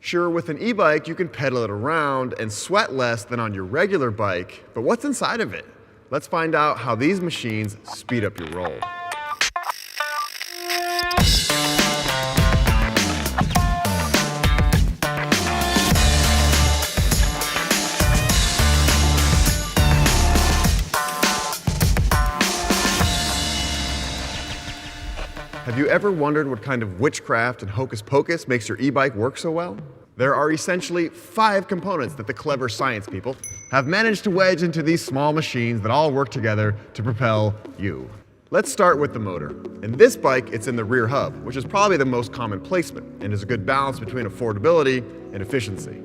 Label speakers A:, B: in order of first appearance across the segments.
A: Sure, with an e-bike, you can pedal it around and sweat less than on your regular bike, but what's inside of it? Let's find out how these machines speed up your roll. Have you ever wondered what kind of witchcraft and hocus pocus makes your e-bike work so well? There are essentially 5 components that the clever science people have managed to wedge into these small machines that all work together to propel you. Let's start with the motor. In this bike, it's in the rear hub, which is probably the most common placement and is a good balance between affordability and efficiency.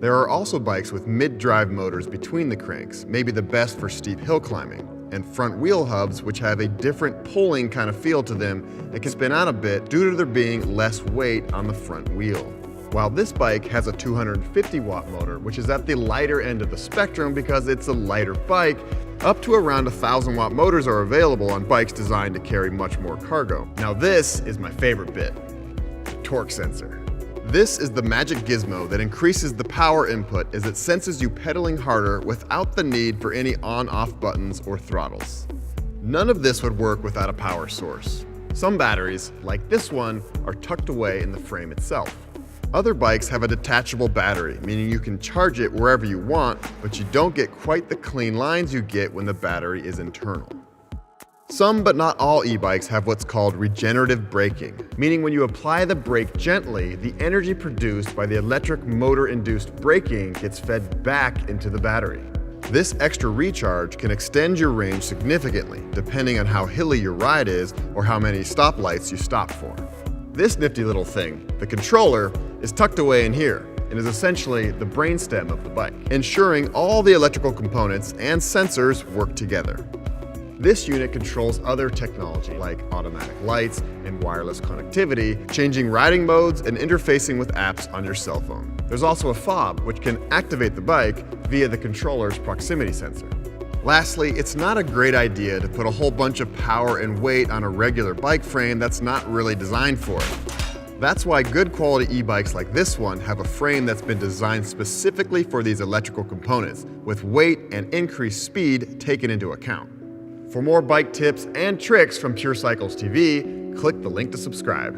A: There are also bikes with mid-drive motors between the cranks, maybe the best for steep hill climbing, and front wheel hubs which have a different pulling kind of feel to them and can spin out a bit due to there being less weight on the front wheel. While this bike has a 250 watt motor, which is at the lighter end of the spectrum because it's a lighter bike, up to around 1,000 watt motors are available on bikes designed to carry much more cargo. Now this is my favorite bit, the torque sensor. This is the magic gizmo that increases the power input as it senses you pedaling harder without the need for any on-off buttons or throttles. None of this would work without a power source. Some batteries, like this one, are tucked away in the frame itself. Other bikes have a detachable battery, meaning you can charge it wherever you want, but you don't get quite the clean lines you get when the battery is internal. Some, but not all e-bikes have what's called regenerative braking, meaning when you apply the brake gently, the energy produced by the electric motor-induced braking gets fed back into the battery. This extra recharge can extend your range significantly, depending on how hilly your ride is or how many stoplights you stop for. This nifty little thing, the controller, is tucked away in here and is essentially the brainstem of the bike, ensuring all the electrical components and sensors work together. This unit controls other technology like automatic lights and wireless connectivity, changing riding modes and interfacing with apps on your cell phone. There's also a fob, which can activate the bike via the controller's proximity sensor. Lastly, it's not a great idea to put a whole bunch of power and weight on a regular bike frame that's not really designed for it. That's why good quality e-bikes like this one have a frame that's been designed specifically for these electrical components, with weight and increased speed taken into account. For more bike tips and tricks from Pure Cycles TV, click the link to subscribe.